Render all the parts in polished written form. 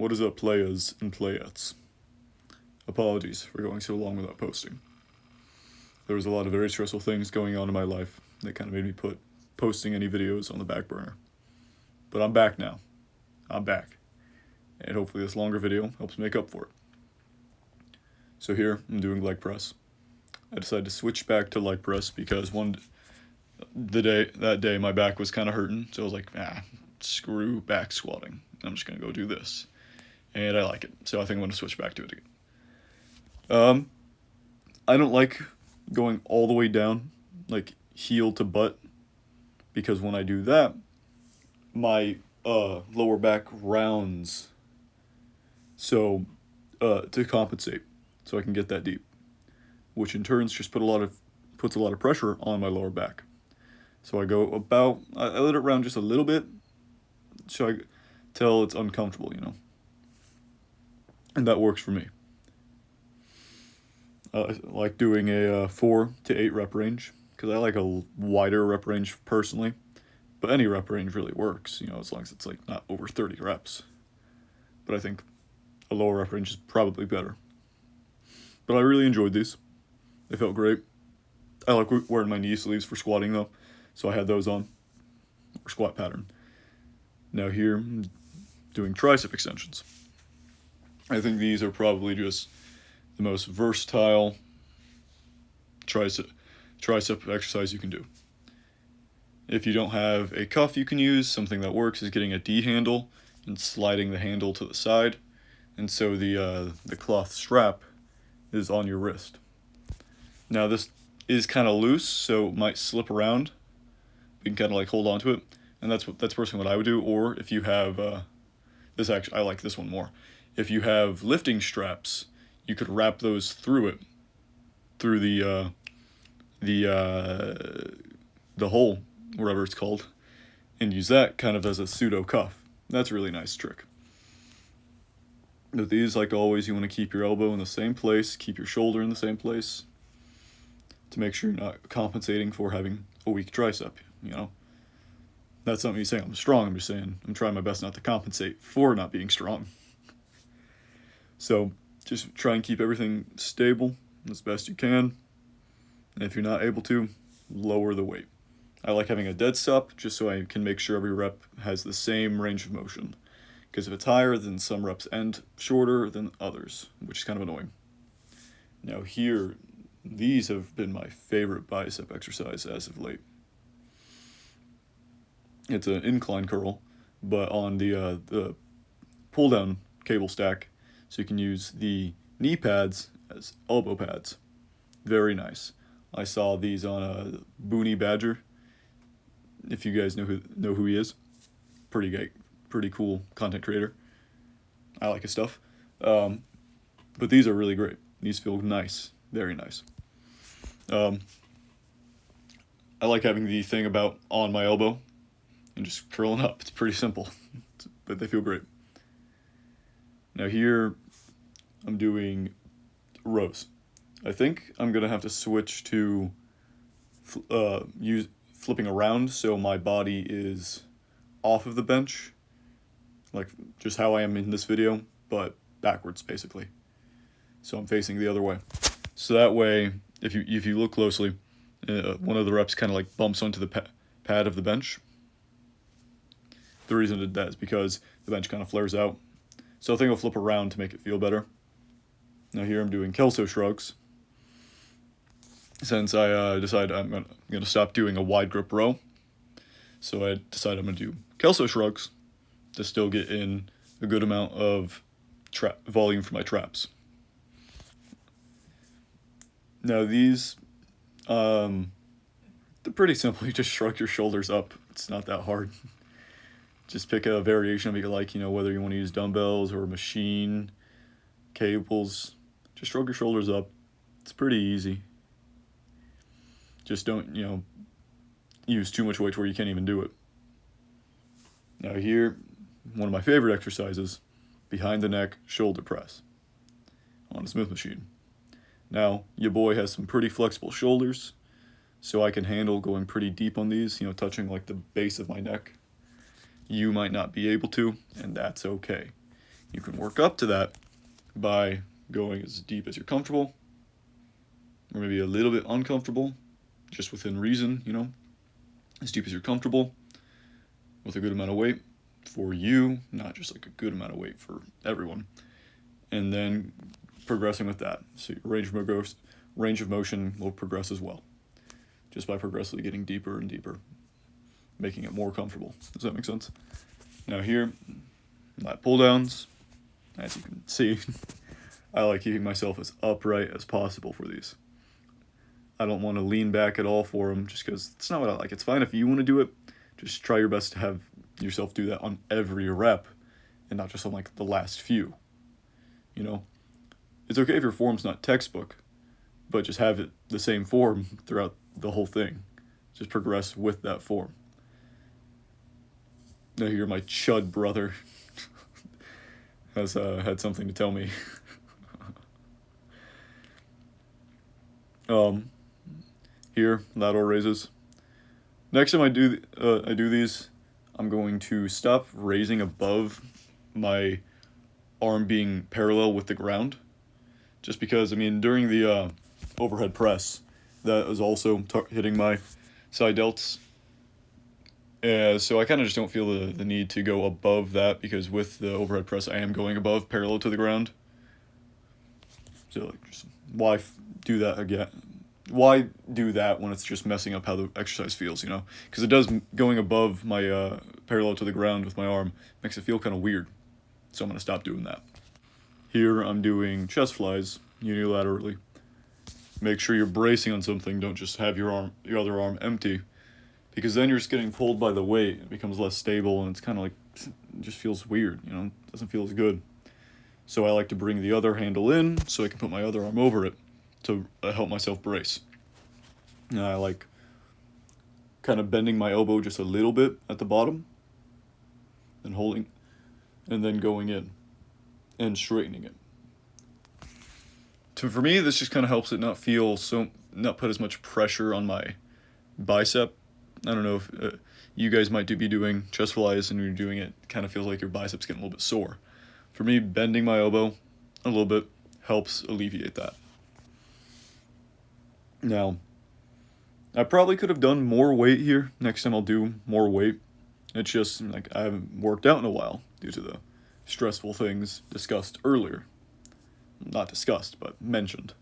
What is up, players and playettes? Apologies for going so long without posting. There was a lot of very stressful things going on in my life that kind of made me put posting any videos on the back burner. But I'm back now. I'm back. And hopefully this longer video helps make up for it. So here, I'm doing leg press. I decided to switch back to leg press because that day my back was kind of hurting, so I was like, screw back squatting. I'm just gonna go do this. And I like it, so I think I'm gonna switch back to it again. I don't like going all the way down, like heel to butt, because when I do that, my lower back rounds. So to compensate, so I can get that deep, which in turns just puts a lot of pressure on my lower back. So I go I let it round just a little bit, till it's uncomfortable, and that works for me. I like doing a 4 to 8 rep range, because I like a wider rep range personally, but any rep range really works, as long as it's like not over 30 reps. But I think a lower rep range is probably better. But I really enjoyed these. They felt great. I like wearing my knee sleeves for squatting though, so I had those on, or squat pattern. Now here, I'm doing tricep extensions. I think these are probably just the most versatile tricep exercise you can do. If you don't have a cuff you can use, something that works is getting a D handle and sliding the handle to the side, and so the cloth strap is on your wrist. Now this is kind of loose, so it might slip around. You can kind of like hold on to it, and that's personally what I would do. Or if you have I like this one more. If you have lifting straps, you could wrap those through the hole, whatever it's called, and use that kind of as a pseudo cuff. That's a really nice trick. With these, like always, you want to keep your elbow in the same place, keep your shoulder in the same place, to make sure you're not compensating for having a weak tricep, That's not me saying I'm strong, I'm just saying I'm trying my best not to compensate for not being strong. So just try and keep everything stable as best you can. And if you're not able to, lower the weight. I like having a dead stop just so I can make sure every rep has the same range of motion. Because if it's higher, then some reps end shorter than others, which is kind of annoying. Now here, these have been my favorite bicep exercise as of late. It's an incline curl, but on the pull-down cable stack, so you can use the knee pads as elbow pads. Very nice. I saw these on a Booney Badger. If you guys know who he is, pretty cool content creator. I like his stuff. But these are really great. These feel nice, very nice. I like having the thing about on my elbow and just curling up. It's pretty simple, but they feel great. Now here, I'm doing rows. I think I'm gonna have to switch to flipping around so my body is off of the bench, like just how I am in this video, but backwards basically. So I'm facing the other way. So that way, if you look closely, one of the reps kind of like bumps onto the pad of the bench. The reason it did that is because the bench kind of flares out. So I think I'll flip around to make it feel better. Now here I'm doing Kelso shrugs. Since I decided I'm going to stop doing a wide grip row, so I decided I'm going to do Kelso shrugs to still get in a good amount of volume for my traps. Now these, they're pretty simple. You just shrug your shoulders up. It's not that hard. Just pick a variation of it you like, whether you want to use dumbbells or machine, cables. Just shrug your shoulders up. It's pretty easy. Just don't, use too much weight where you can't even do it. Now here, one of my favorite exercises, behind the neck shoulder press on a Smith machine. Now, your boy has some pretty flexible shoulders, so I can handle going pretty deep on these, touching like the base of my neck. You might not be able to, and that's okay. You can work up to that by going as deep as you're comfortable, or maybe a little bit uncomfortable, just within reason, you know, as deep as you're comfortable, with a good amount of weight for you, not just like a good amount of weight for everyone. And then progressing with that. So your range of motion will progress as well, just by progressively getting deeper and deeper, making it more comfortable. Does that make sense? Now here, lat pull downs, as you can see, I like keeping myself as upright as possible for these. I don't want to lean back at all for them, just because it's not what I like. It's fine if you want to do it, just try your best to have yourself do that on every rep and not just on like the last few. You know, it's okay if your form's not textbook, but just have it the same form throughout the whole thing. Just progress with that form. Now here my chud brother has had something to tell me. Here, lateral raises. Next time I do these, I'm going to stop raising above my arm being parallel with the ground. Just because, I mean, during the overhead press, that is also hitting my side delts. So I kind of just don't feel the need to go above that, because with the overhead press, I am going above parallel to the ground. So like, just why do that again? Why do that when it's just messing up how the exercise feels, you know? Because it does, going above my parallel to the ground with my arm makes it feel kind of weird. So I'm going to stop doing that. Here I'm doing chest flies unilaterally. Make sure you're bracing on something, don't just have your other arm empty, because then you're just getting pulled by the weight. It becomes less stable, and it's kind of like, it just feels weird, you know? It doesn't feel as good. So I like to bring the other handle in so I can put my other arm over it to help myself brace. And I like kind of bending my elbow just a little bit at the bottom and holding, and then going in and straightening it. For me, this just kind of helps it not put as much pressure on my bicep. I don't know if you guys might be doing chest flies and you're doing it kind of feels like your biceps getting a little bit sore. For me, bending my elbow a little bit helps alleviate that. Now, I probably could have done more weight here. Next time I'll do more weight. It's just like I haven't worked out in a while due to the stressful things discussed earlier. Not discussed, but mentioned.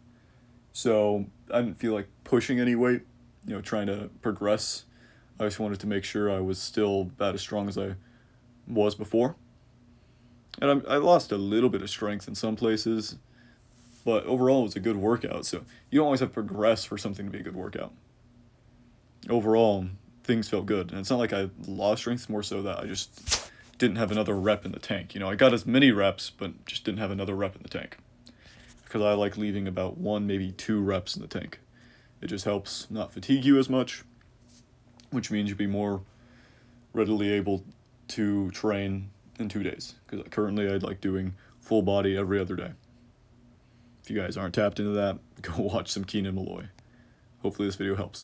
So I didn't feel like pushing any weight, you know, trying to progress. I just wanted to make sure I was still about as strong as I was before. And I lost a little bit of strength in some places, but overall it was a good workout. So you don't always have to progress for something to be a good workout. Overall, things felt good. And it's not like I lost strength, more so that I just didn't have another rep in the tank. You know, I got as many reps, but just didn't have another rep in the tank. Because I like leaving about 1, maybe 2 reps in the tank. It just helps not fatigue you as much, which means you'll be more readily able to train in 2 days. Because currently I like doing full body every other day. If you guys aren't tapped into that, go watch some Keenan Malloy. Hopefully this video helps.